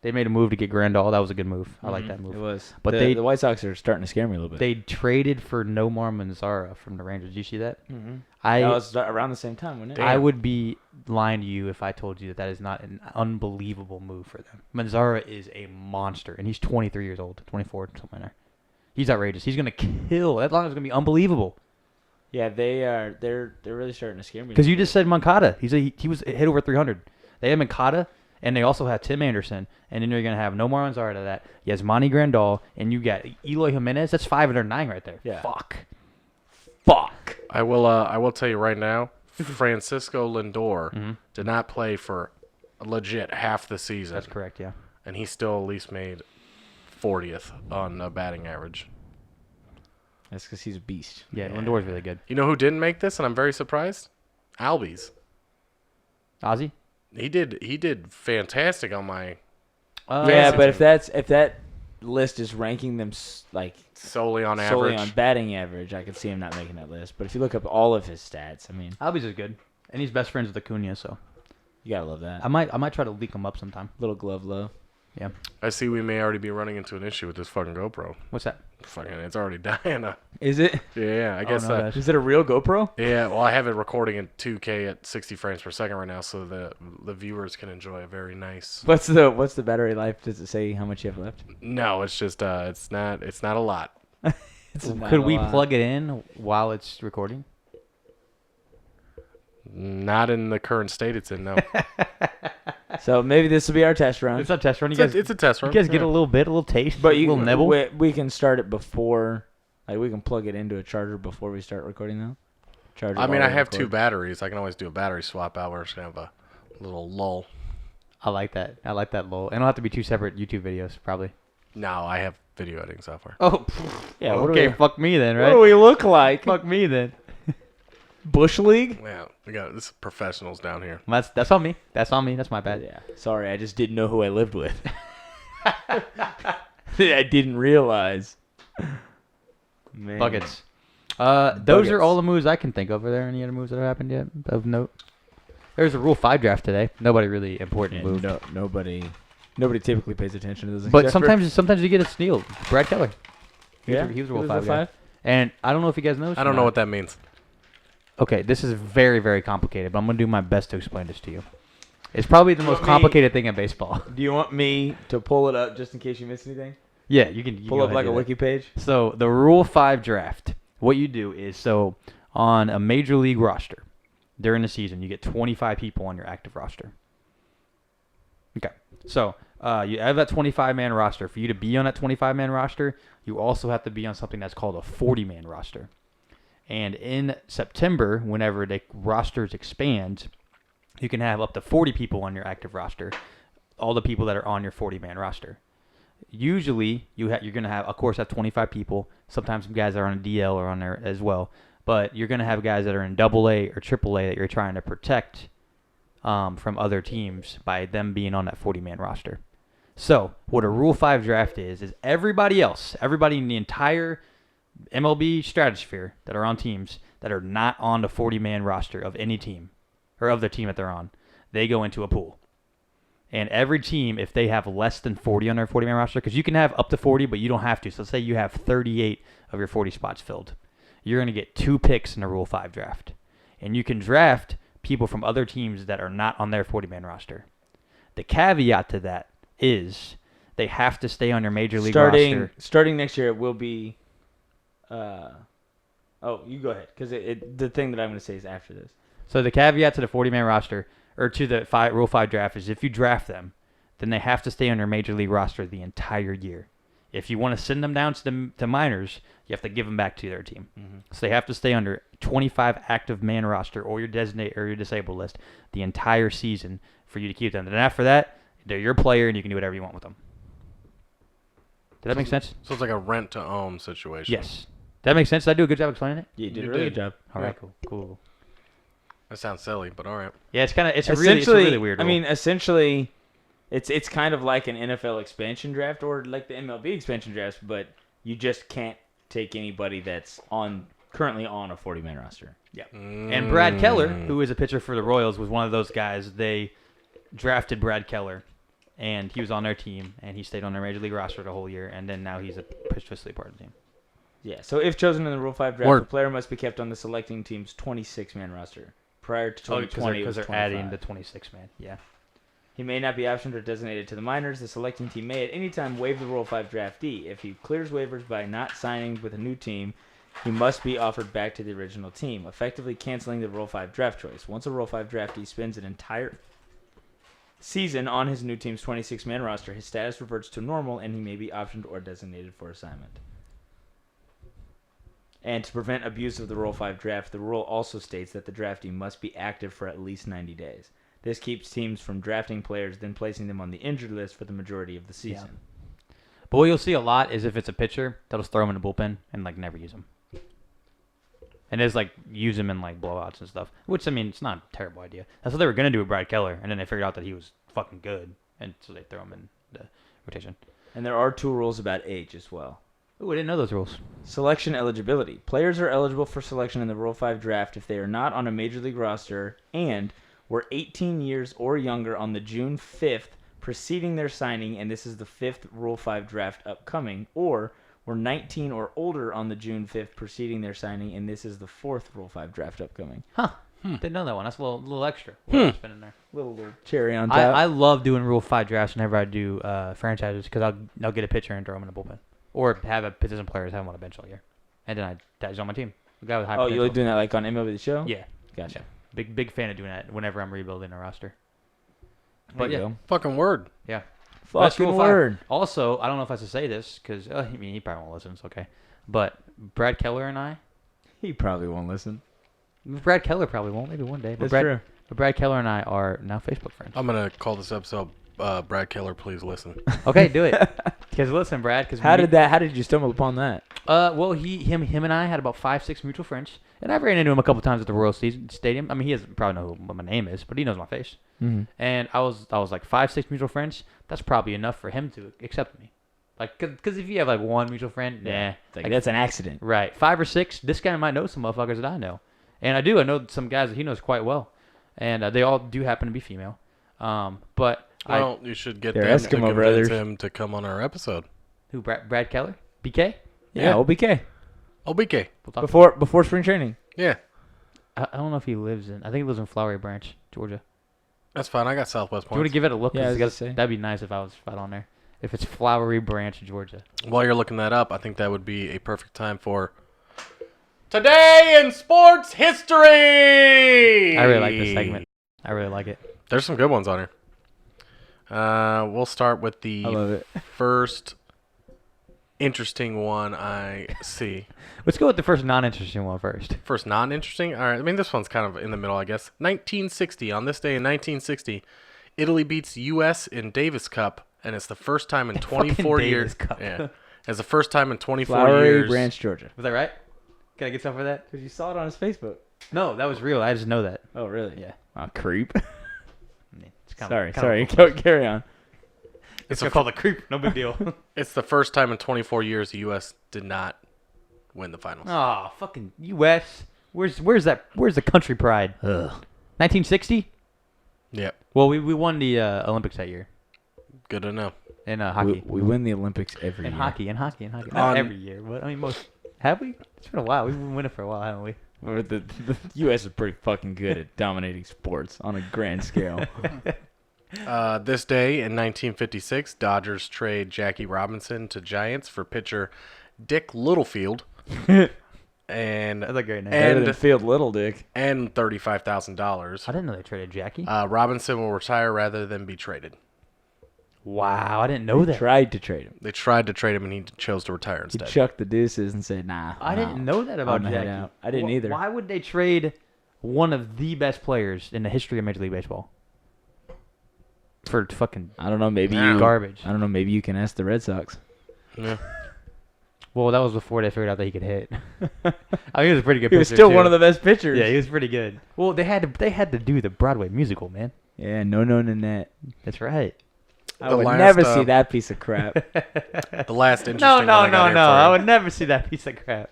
they made a move to get Grandal. That was a good move. I like that It move. was. But the White Sox are starting to scare me a little bit. They traded for Nomar Manzara from the Rangers. Did you see that? Mm-hmm. I That was around the same time, wasn't it? I would be lying to you if I told you that is not an unbelievable move for them. Manzara is a monster, and he's 23 years old, 24, something like that. He's outrageous. He's gonna kill. That line is gonna be unbelievable. Yeah, they are. They're really starting to scare me. Because you just said Moncada. He was hit over 300. They have Moncada, and they also have Tim Anderson, and then you're gonna have Nomar Manzara to that. Yasmani Grandal, and you got Eloy Jimenez. That's 509 right there. Yeah. Fuck. I will tell you right now, Francisco Lindor Mhm. did not play for legit half the season, That's correct. Yeah. and he still at least made 40th on batting average. That's because he's a beast. Yeah. Lindor's really good. You know who didn't make this, and I'm very surprised? Albies. Ozzy. He did fantastic on my Yeah, Fantasy but team. if that list is ranking them like solely on solely average. on batting average, I could see him not making that list. But if you look up all of his stats, I mean, Albies is good, and he's best friends with Acuna, so you gotta love that. I might try to leak him up sometime. Little glove love. Yeah. I see we may already be running into an issue with this fucking GoPro. What's that? Fucking, it's already dying. Is it? Yeah, I Oh, guess no, that. that's- Is it a real GoPro? Yeah, well, I have it recording in 2K at 60 frames per second right now, so the viewers can enjoy a very nice. What's the battery life? Does it say how much you have left? No, it's just it's not a lot. It's not Could a we lot. plug it in while it's recording? Not in the current state it's in. No, So maybe this will be our test run. It's a test run. You it's guys, a test you run. guys get Yeah. a little taste, But a little nibble. we can start it before, like we can plug it into a charger before we start recording though. Charger. I mean, while I we have 2 record. batteries. I can always do a battery swap out. We're just gonna have a little lull. I like that. I like that lull. And it'll have to be 2 separate YouTube videos, probably. No, I have video editing software. Oh, Yeah. okay. Fuck me then, What right? do we look like? Fuck me then. Bush League? Yeah, we got this is professionals down here. That's on me. That's on me. That's my bad. Yeah. Sorry, I just didn't know who I lived with. I didn't realize. Man. Buckets. Those are Buckets. all the moves I can think of. Are there any other moves that have happened yet of note? There's a Rule 5 draft today. Nobody really important moved. Nobody typically pays attention to those. But except for- sometimes you get a steal. Brad Keller. He was a Rule He 5 a guy. And I don't know if you guys know this. I don't know what that means. Okay, this is very, very complicated, but I'm going to do my best to explain this to you. It's probably the most complicated thing in baseball. Do you want me to pull it up just in case you miss anything? Yeah, you can Pull go up ahead like and a do that. wiki page. So the Rule 5 draft, what you do is, so on a major league roster, during the season, you get 25 people on your active roster. Okay, so you have that 25-man roster. For you to be on that 25-man roster, you also have to be on something that's called a 40-man roster. And in September, whenever the rosters expand, you can have up to 40 people on your active roster, all the people that are on your 40-man roster. Usually, you're going to have, of course, have 25 people. Sometimes some guys are on a DL or on there as well. But you're going to have guys that are in AA or AAA that you're trying to protect from other teams by them being on that 40-man roster. So what a Rule 5 draft is everybody in the entire MLB stratosphere that are on teams that are not on the 40-man roster of any team or of the team that they're on, they go into a pool. And every team, if they have less than 40 on their 40-man roster, because you can have up to 40, but you don't have to. So let's say you have 38 of your 40 spots filled. You're going to get 2 picks in the Rule 5 draft. And you can draft people from other teams that are not on their 40-man roster. The caveat to that is they have to stay on your major league roster. Starting next year, it will be... you go ahead, because the thing that I'm going to say is after this. So the caveat to the 40-man roster, or to the Rule 5 draft, is if you draft them, then they have to stay on your major league roster the entire year. If you want to send them down to minors, you have to give them back to their team. Mm-hmm. So they have to stay under 25 active man roster or your designate or your disabled list the entire season for you to keep them. And after that, they're your player and you can do whatever you want with them. Did that make sense? So it's like a rent-to-own situation. Yes. Did that make sense? Did I do a good job explaining it? Yeah, you did You a really did. good job. All right, cool. That sounds silly, but all right. Yeah, it's a really weird rule. I mean, essentially, it's kind of like an NFL expansion draft or like the MLB expansion draft, but you just can't take anybody that's currently on a 40-man roster. Yeah. And Brad Keller, who is a pitcher for the Royals, was one of those guys. They drafted Brad Keller, and he was on their team, and he stayed on their major league roster the whole year, and then now he's officially part of the team. Yeah, so if chosen in the Rule 5 draft, the player must be kept on the selecting team's 26-man roster. Prior to 2020, because they're 25. adding the 26-man. Yeah. He may not be optioned or designated to the minors. The selecting team may at any time waive the Rule 5 draftee. If he clears waivers by not signing with a new team, he must be offered back to the original team, effectively canceling the Rule 5 draft choice. Once a Rule 5 draftee spends an entire season on his new team's 26-man roster, his status reverts to normal, and he may be optioned or designated for assignment. And to prevent abuse of the Rule 5 draft, the rule also states that the draftee must be active for at least 90 days. This keeps teams from drafting players, then placing them on the injured list for the majority of the season. Yeah. But what you'll see a lot is if it's a pitcher, they'll just throw him in the bullpen and never use him. And just use him in blowouts and stuff. Which, I mean, it's not a terrible idea. That's what they were going to do with Brad Keller, and then they figured out that he was fucking good, and so they throw him in the rotation. And there are 2 rules about age as well. Ooh, I didn't know those rules. Selection eligibility. Players are eligible for selection in the Rule 5 draft if they are not on a major league roster and were 18 years or younger on the June 5th preceding their signing, and this is the 5th Rule 5 draft upcoming, or were 19 or older on the June 5th preceding their signing, and this is the 4th Rule 5 draft upcoming. Huh. Didn't know that one. That's a little extra. Spin in there. Little cherry on top. I love doing Rule 5 drafts whenever I do franchises because I'll get a pitcher and throw him in a bullpen. Or have a position players have him on a bench all year. And then he's on my team. The guy with high potential. You like doing that on MLB The Show? Yeah. Gotcha. Big fan of doing that whenever I'm rebuilding a roster. But yeah. Fucking word. Yeah. Fucking Rule 5. word. Also, I don't know if I should say this because, he probably won't listen. It's okay. But Brad Keller and I. He probably won't listen. Brad Keller probably won't. Maybe one day. But That's true. But Brad Keller and I are now Facebook friends. I'm going to call this episode, Brad Keller, please listen. Okay, do it. Because listen, Brad. How did you stumble upon that? Well, him and I had about 5-6 mutual friends, and I've ran into him a couple times at the Royal Stadium. I mean, he doesn't probably know what my name is, but he knows my face. Mm-hmm. And I was like 5-6 mutual friends. That's probably enough for him to accept me. Like, because if you have like one mutual friend, nah, Like, that's an accident. right, 5 or 6. This guy might know some motherfuckers that I know, and I do. I know some guys that he knows quite well, and they all do happen to be female. But Well, you should get They're them to Eskimo convince brothers. him to come on our episode. who? Brad Keller, BK. Yeah, OBK. OBK. We'll talk Before spring training. Yeah, I don't know if he lives in. I think he lives in Flowery Branch, Georgia. that's fine. I got Southwest Do you want points. to give it a look? Yeah, I 'Cause was gonna say. that'd be nice if I was right on there. If it's Flowery Branch, Georgia. While you're looking that up, I think that would be a perfect time for Today in Sports History. I really like this segment. I really like it. There's some good ones on here. We'll start with I love the it. first interesting one I see. Let's go with the first non-interesting one first. First non-interesting? All right. I mean, this one's kind of in the middle, I guess. 1960. On this day in 1960, Italy beats U.S. in Davis Cup, and it's the first time in 24 Davis years. Cup. Yeah. It's the first time in 24 Flowery years. Branch, Georgia. Was that right? Can I get some for that? Because you saw it on his Facebook. No, that was real. I just know that. Oh, really? Yeah. Oh, creep. It's kinda, Sorry. kinda Carry on. It's called a creep. No big deal. It's the first time in 24 years the U.S. did not win the finals. Oh, fucking U.S. Where's the country pride? 1960. Yep. Well, we won the Olympics that year Good to know. in hockey. We win the Olympics every In year. hockey. Not On- every year, but I mean most. Have we? It's been a while. We've been winning for a while, haven't we? Or the U.S. is pretty fucking good at dominating sports on a grand scale. This day in 1956, Dodgers trade Jackie Robinson to Giants for pitcher Dick Littlefield. And That's a great name. Better And- than Field Little Dick. and I $35,000. didn't know they traded Jackie. Robinson will retire rather than be traded. Wow, I didn't know that. Tried to trade him. They tried to trade him, and he chose to retire He instead. chucked the deuces and said, "Nah." I no. didn't know that about I'm gonna head Jackie. out. I didn't either. Why would they trade one of the best players in the history of Major League Baseball for fucking I don't know. Maybe Yeah. you. garbage? I don't know. Maybe you can ask the Red Sox. Yeah. Well, that was before they figured out that he could hit. I mean, he was a pretty good He was pitcher, still too. one of the best pitchers. Yeah, he was pretty good. Well, they had to do the Broadway musical, man. Yeah. No, Nanette. That's right. I The would last, never see that piece of crap. The last interesting No, one I got here for I you. would never see that piece of crap.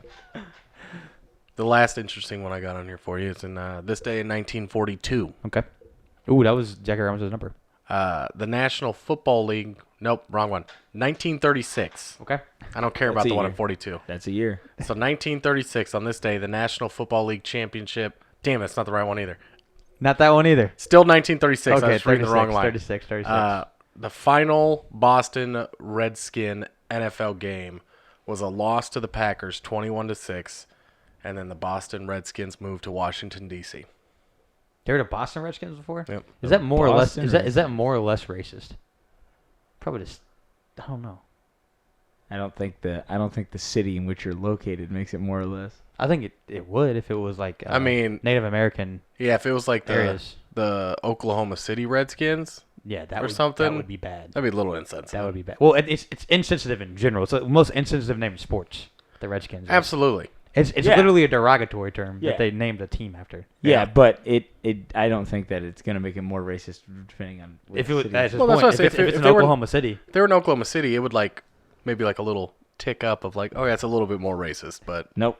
The last interesting one I got on here for you is in this day in 1942. Okay. Ooh, that was Jackie Robinson's number. The National Football League. Nope, wrong one. 1936. Okay. I don't care That's about a the one year. in 42. That's a year. So 1936, on this day, the National Football League Championship. Damn, that's not the right one either. Not that one either. Still 1936. I Okay, was reading the wrong line. 36. The final Boston Redskin NFL game was a loss to the Packers, 21-6, and then the Boston Redskins moved to Washington D.C. They were the Boston Redskins before? Yep. Is that more or less? Boston Is that more or less racist? Probably just. I don't know. I don't think the city in which you're located makes it more or less. I think it would if it was like. I mean, Native American yeah, if it was like areas. the Oklahoma City Redskins, Yeah, that or would something. That would be bad. that'd be a little insensitive. That would be bad. Well, it's insensitive in general. It's the most insensitive name in sports. The Redskins. are. Absolutely. It's Yeah. literally a derogatory term Yeah. that they named a team after. Yeah, but it I don't think that it's gonna make it more racist depending on which If it was, city. that's his Well, that's point. what I say. If it's If in they were- Oklahoma City, If they were in Oklahoma City, it would maybe a little tick up of oh yeah, it's a little bit more racist, but Nope.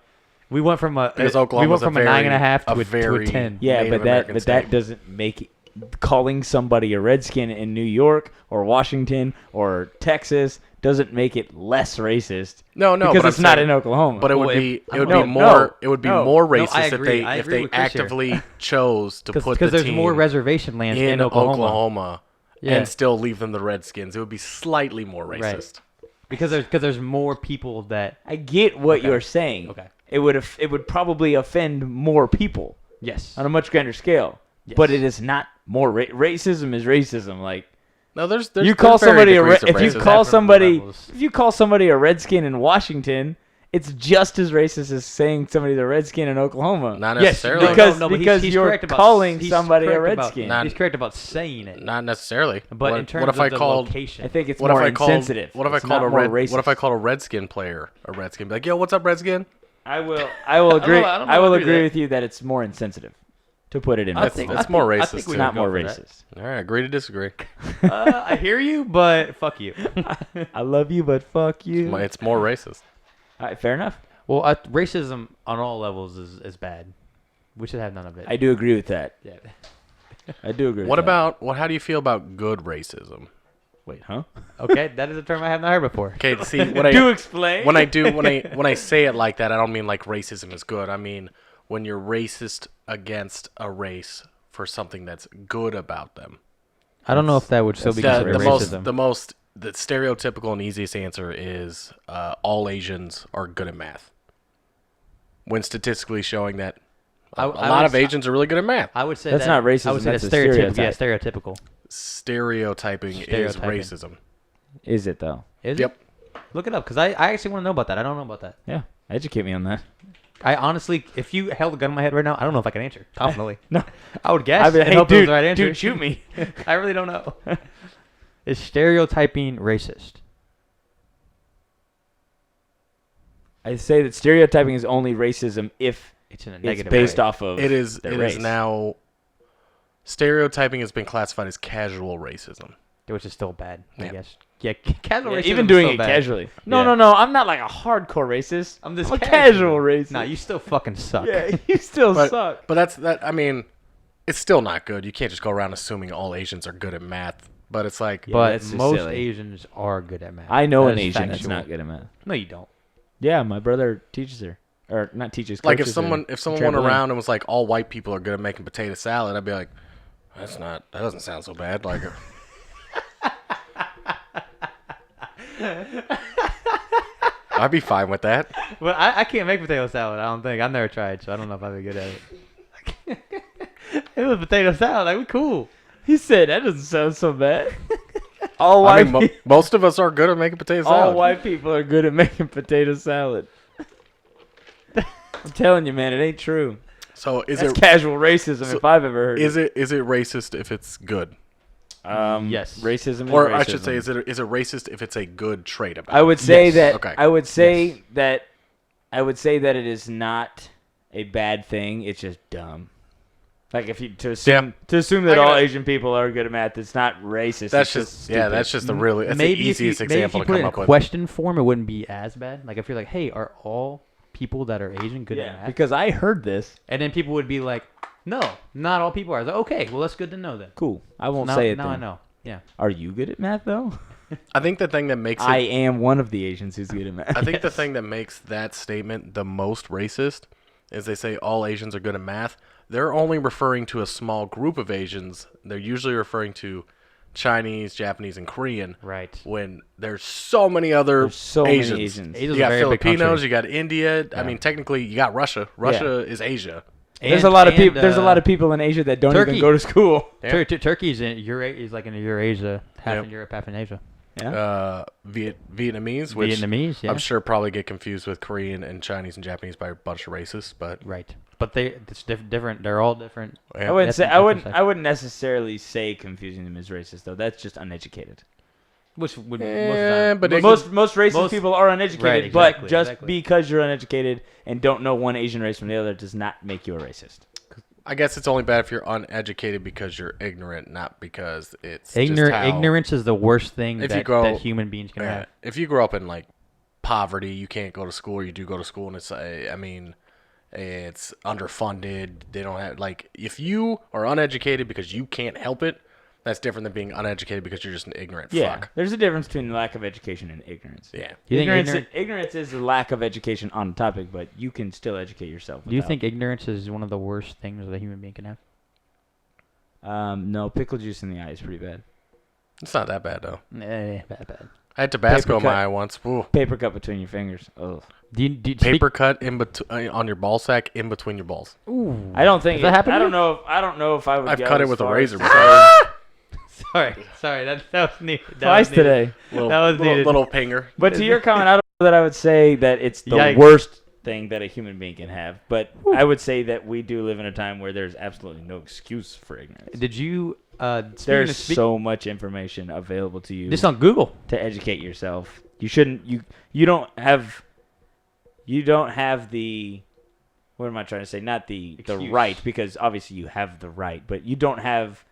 we went from a Because Oklahoma's we went from a a very- 9.5 to a a very- 10. Yeah, Native but that American state. doesn't make calling somebody a Redskin in New York or Washington or Texas doesn't make it less racist. no, because but it's I'm not saying- in Oklahoma. But it Well, would if- be I it would don't be know. more it would be No. more No, racist I if agree. I if agree they with Chris here. actively chose to put Because the there's team more reservation lands in Oklahoma. Yeah. and still leave them the Redskins. It would be slightly more racist. Because there's more people that. I get what Okay. you're saying. Okay. It would probably offend more people Yes. on a much grander scale. Yes. But it is not more racism is racism. Like No, there's you call there's somebody varying degrees of if you racism. call Different somebody levels. if you call somebody a Redskin in Washington, it's just as racist as saying somebody's a Redskin in Oklahoma. Not Yes, necessarily. because- but because he's you're correct about- calling he's somebody a correct about- Redskin. Not- He's correct about saying it. Not necessarily. But what, in terms what if of I the called location, I think it's what more if I called insensitive. what if I It's called not a more red racist. what if I called a Redskin player a Redskin? Be like, yo, what's up, Redskin? I will I don't agree. know, I don't know I will if I agree agree with with you that it's more insensitive. to put it in. That's football. more racist. I think we too. Not go more for that. racist. All right, agree to disagree. I hear you, but fuck you. I love you, but fuck you. It's more racist. All right, fair enough. Well, racism on all levels is bad. We should have none of it. I do agree with that. Yeah. I do agree. What with that. about how do you feel about good racism? Wait, huh? Okay, that is a term I have not heard before. Okay, see when I Do explain. when I say it like that, I don't mean like racism is good. I mean when you're racist against a race for something that's good about them. I don't know if that would still be considered racism. The stereotypical and easiest answer is all Asians are good at math. When statistically showing that a lot of Asians are really good at math. I would say That's not racism, I would say that's that's a stereotypical. stereotype. Yeah, stereotypical. Stereotyping is racism. Is it though? Is Yep. it? Look it up, because I actually want to know about that. I don't know about that. Yeah. Educate me on that. I honestly, if you held a gun in my head right now, I don't know if I can answer confidently. No. I would guess. I'd be like, and hey, hope it was dude, the right answer. dude, shoot me. I really don't know. Is stereotyping racist? I say that stereotyping is only racism if It's in a it's negative based way. off of It is their it race. is now stereotyping has been classified as casual racism. Which is still bad, I Yeah. guess. Yeah, casual Yeah, racism even is doing still it bad. casually. No, Yeah. no. I'm not like a hardcore racist. I'm just a casual racist. Nah, you still fucking suck. Yeah, you still suck. But that's I mean, it's still not good. You can't just go around assuming all Asians are good at math. But it's like Yeah, But that's just most silly. Asians are good at math. I know That an is Asian that's factual. not good at math. No, you don't. Yeah, my brother teaches her, or not teaches. like if coaches someone her went trampoline. around and was like all white people are good at making potato salad, I'd be like, that doesn't sound so bad. Like I'd be fine with that. Well, I can't make potato salad. I don't think. I've never tried, so I don't know if I'd be good at it. It was potato salad. Like, we cool. He said that doesn't sound so bad. All white, I mean, most of us are good at making potato salad. all white people are good at making potato salad. I'm telling you, man, it ain't true. So is That's it casual racism if I've ever heard. is it racist if it's good? Yes. Racism. Is Or racism. I should say, is it racist if it's a good trait about I would say Yes. that. Okay. I would say that. I would say that it is not a bad thing. It's just dumb. Like if you to assume that I all gotta- Asian people are good at math, it's not racist. That's it's just stupid. that's just the really that's Maybe the if you, easiest maybe if example you to put it come in up with. question form, it wouldn't be as bad. Like if you're like, hey, are all people that are Asian good at Yeah, math? because I heard this. And then people would be like, no, not all people are. I was like, okay, well that's good to know then. Cool. I won't Now, say it. now I then. know. Yeah. Are you good at math though? I think the thing that makes I it, am one of the Asians who's good at math. I think the thing that makes that statement the most racist is they say all Asians are good at math. They're only referring to a small group of Asians. They're usually referring to Chinese, Japanese, and Korean. Right. When there's so many other There's so Asians. many Asians. Asians You are got a very big Filipinos. country. You got India. I Yeah. mean, technically, you got Russia. Russia is Asia. There's a lot of people. There's a lot of people in Asia that don't Turkey. even go to school. Yeah. Turkey's in is like in Eurasia, half Yep. in Europe, half in Asia. Yeah. Vietnamese, which Vietnamese, yeah. I'm sure probably get confused with Korean and Chinese and Japanese by a bunch of racists, but Right. But it's different. They're all different. yeah. I wouldn't That's say. an I wouldn't. interesting I wouldn't necessarily say confusing them as racist though. That's just uneducated. Which would but most Most racist most- people are uneducated, Right, exactly, but just exactly. because you're uneducated and don't know one Asian race from the other does not make you a racist. I guess it's only bad if you're uneducated because you're ignorant, not because it's ignorant. Just how, Ignorance is the worst thing If you that, grow- that human beings can Yeah, have. if you grow up in like poverty, you can't go to school, or you do go to school, and it's I mean, it's underfunded. They don't have like if you are uneducated because you can't help it, that's different than being uneducated because you're just an ignorant Yeah, fuck. there's a difference between lack of education and ignorance. Yeah. You think Ignorance is a lack of education on the topic, but you can still educate yourself. Do you without- think ignorance is one of the worst things that a human being can have? No, pickle juice in the eye is pretty bad. It's not that bad though. Bad. I had Tabasco in Paper my cut. eye once. Ooh. Paper cut between your fingers. Ugh. Do you Paper cut in on your ball sack in between your balls. I don't think Does that happen I to don't you? know. I don't know if I would. I've go cut it as with a far razor as- before. Sorry. That was neat. Twice today. Little, That was needed. little pinger. But to your comment, I don't know that I would say that it's the Yikes. worst thing that a human being can have. But I would say that we do live in a time where there's absolutely no excuse for ignorance. Did you? There's so much information available to you Just on Google. to educate yourself. You shouldn't. You don't have the what am I trying to say? Not the Excuse. right, because obviously you have the right, but you don't have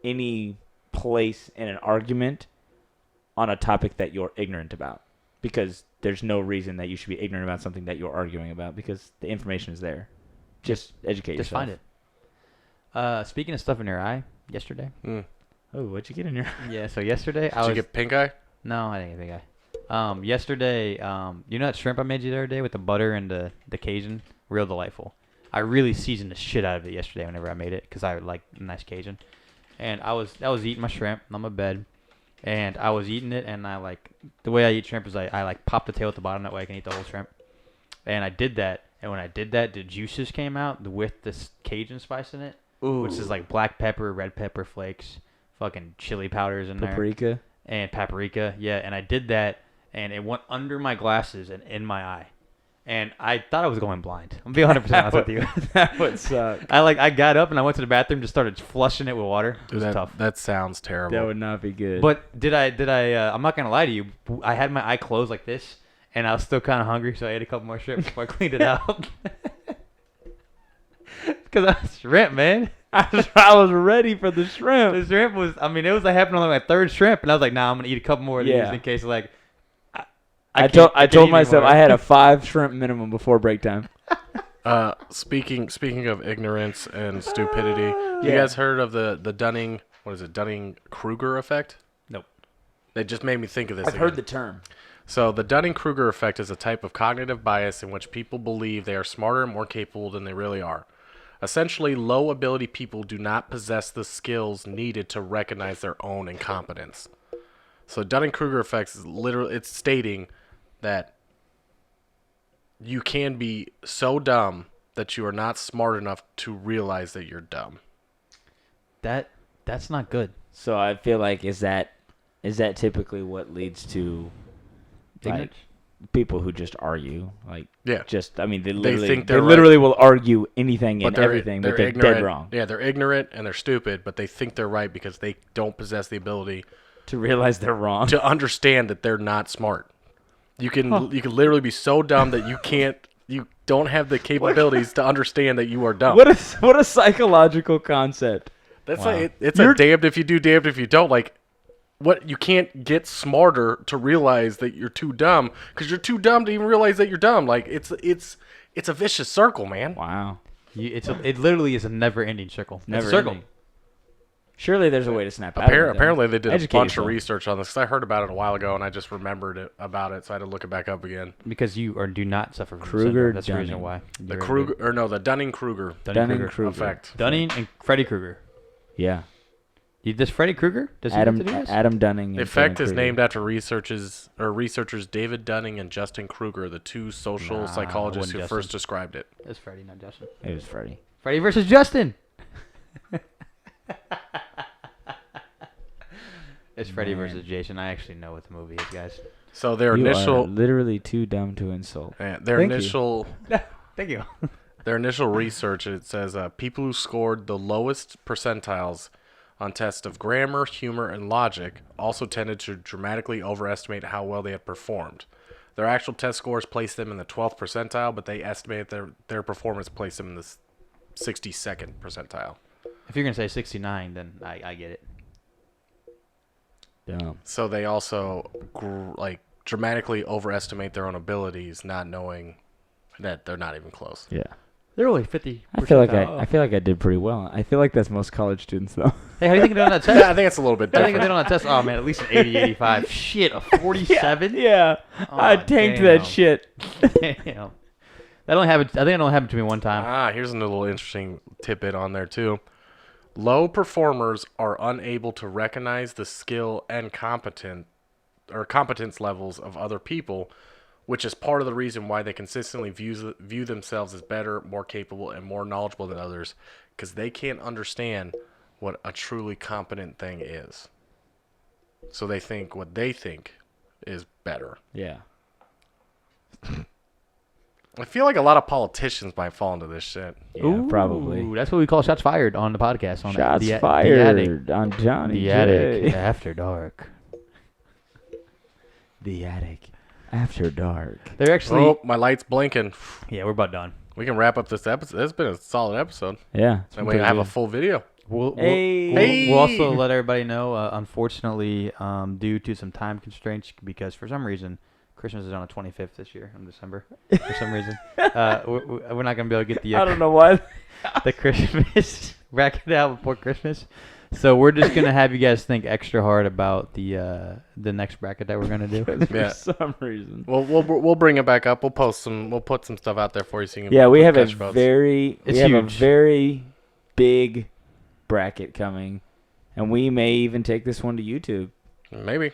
any place in an argument on a topic that you're ignorant about, because there's no reason that you should be ignorant about something that you're arguing about, because the information is there. Just educate Just yourself. find it. Speaking of stuff in your eye, yesterday. Mm. Oh, what'd you get in your? Yeah, so yesterday Did you get pink eye? No, I didn't get pink eye. Yesterday, you know that shrimp I made you the other day with the butter and the Cajun? Real delightful. I really seasoned the shit out of it yesterday whenever I made it because I like nice Cajun. And I was eating my shrimp on my bed, and I was eating it, and the way I eat shrimp is I like pop the tail at the bottom, that way I can eat the whole shrimp. And I did that, and when I did that, the juices came out with this Cajun spice in it, which is like black pepper, red pepper flakes, fucking chili powders in there. Paprika. And paprika, yeah. And I did that, and it went under my glasses and in my eye. And I thought I was going blind. I'm being 100% honest with you. That would suck. I got up and I went to the bathroom, just started flushing it with water. It was tough. That sounds terrible. That would not be good. But I'm not going to lie to you. I had my eye closed like this, and I was still kind of hungry, so I ate a couple more shrimp before I cleaned it out. Because I was shrimp, man. I was ready for the shrimp. The shrimp was, it was happening on my third shrimp, and I was like, nah, I'm going to eat a couple more of these in case, I told myself I had a 5 shrimp minimum before break time. Speaking of ignorance and stupidity, you guys heard of the Dunning, what is it, Dunning-Kruger effect? Nope. It just made me think of this. I've heard the term. So the Dunning-Kruger effect is a type of cognitive bias in which people believe they are smarter and more capable than they really are. Essentially, low ability people do not possess the skills needed to recognize their own incompetence. So Dunning-Kruger effect is literally, it's stating that you can be so dumb that you are not smart enough to realize that you're dumb. That's not good. So I feel like is that typically what leads to Ignorance? people who just argue, Yeah. They literally think they they're literally will argue anything But and they're- everything, but they're ignorant. dead wrong Yeah, they're ignorant and they're stupid, but they think they're right because they don't possess the ability to realize they're wrong. to understand that they're not smart. You can literally be so dumb that you don't have the capabilities to understand that you are dumb. What a psychological concept. That's Wow. like it's a damned if you do, damned if you don't. Like, what, you can't get smarter to realize that you're too dumb because you're too dumb to even realize that you're dumb. Like, it's a vicious circle, man. Wow. It literally is a never-ending circle. Never it's a circle. ending. Surely there's a way to snap out of it, though. Apparently they did Educate a bunch yourself. of research on this because I heard about it a while ago and I just remembered about it, so I had to look it back up again. Because you do not suffer from Kruger syndrome. That's the Dunning. reason why. The Dunning-Kruger Dunning-Kruger effect. Dunning and Freddy Krueger. Yeah. Does Freddy Krueger? Does he have to do this? Adam Dunning. The effect is named after researchers David Dunning and Justin Kruger, the two social psychologists who wasn't first Justin. described it. It's Freddy, not Justin. It was Freddy. Freddy versus Justin. It's Freddy Man. versus Jason. I actually know what the movie is, guys. So their You are initial literally too dumb to insult. Thank Thank you. Their initial research, it says people who scored the lowest percentiles on tests of grammar, humor, and logic also tended to dramatically overestimate how well they had performed. Their actual test scores placed them in the 12th percentile, but they estimated their performance placed them in the 62nd percentile. If you're going to say 69, then I get it. Dumb. So they also dramatically overestimate their own abilities, not knowing that they're not even close. Yeah. They're only 50. I feel like I did pretty well. I feel like that's most college students though. Hey, how do you think they're on that test? Yeah, I think it's a little bit I think different. they don't on that test. Oh man, at least an 80, 85. Shit, a 47. Yeah. I tanked that shit. Damn. That only happened. I think it only happened to me one time. Here's a little interesting tidbit on there too. Low performers are unable to recognize the skill and competence levels of other people, which is part of the reason why they consistently view themselves as better, more capable, and more knowledgeable than others, because they can't understand what a truly competent thing is. So they think what they think is better. Yeah. I feel like a lot of politicians might fall into this shit. Yeah, probably. Ooh, that's what we call shots fired on the podcast. On Shots the fired on Johnny The J. Attic After Dark. The Attic After Dark. They're actually. Oh, my light's blinking. Yeah, we're about done. We can wrap up this episode. It's been a solid episode. Yeah. And we have a full video. We'll also let everybody know, unfortunately, due to some time constraints, because for some reason, Christmas is on the 25th this year in December. For some reason. We're not going to be able to get the I don't know why. the Christmas bracket out before Christmas. So we're just going to have you guys think extra hard about the next bracket that we're going to do. Yeah. For some reason. We'll bring it back up. We'll put some stuff out there for you so you can Yeah, we have a catch votes. very big bracket coming, and we may even take this one to YouTube. Maybe.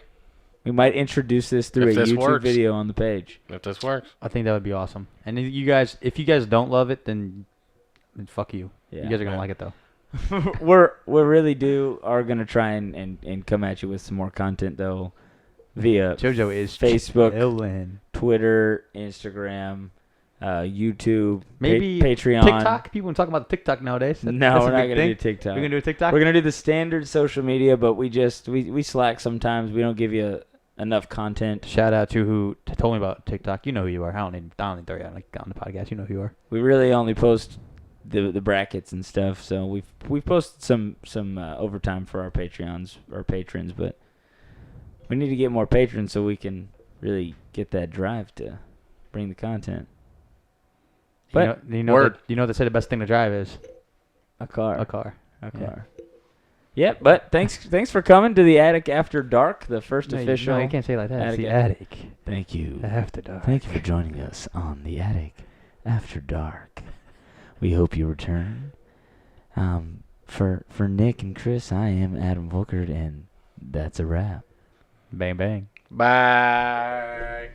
We might introduce this through If a this YouTube works. video on the page. If this works. I think that would be awesome. And if you guys don't love it, then fuck you. Yeah. You guys are going to like it, though. we really are gonna try and come at you with some more content though, via JoJo is Facebook, chillin'. Twitter, Instagram, YouTube, Maybe Patreon, TikTok. People talk about TikTok nowadays. No, That's we're a not big gonna thing. do TikTok. We're gonna do a TikTok. We're gonna do the standard social media, but we slack sometimes. We don't give you enough content. Shout out to who told me about TikTok. You know who you are. I don't need to throw you on the podcast. You know who you are. We really only post the brackets and stuff. So we've posted some overtime for our patrons, but we need to get more patrons so we can really get that drive to bring the content. But you know what they say the best thing to drive is a car. a car. Yeah, but thanks for coming to the Attic After Dark, the first official. No, you can't say it like that. It's Attic the Attic. Thank you. After Dark. Thank you for joining us on the Attic After Dark. We hope you return. For Nick and Chris, I am Adam Volkert, and that's a wrap. Bang bang. Bye.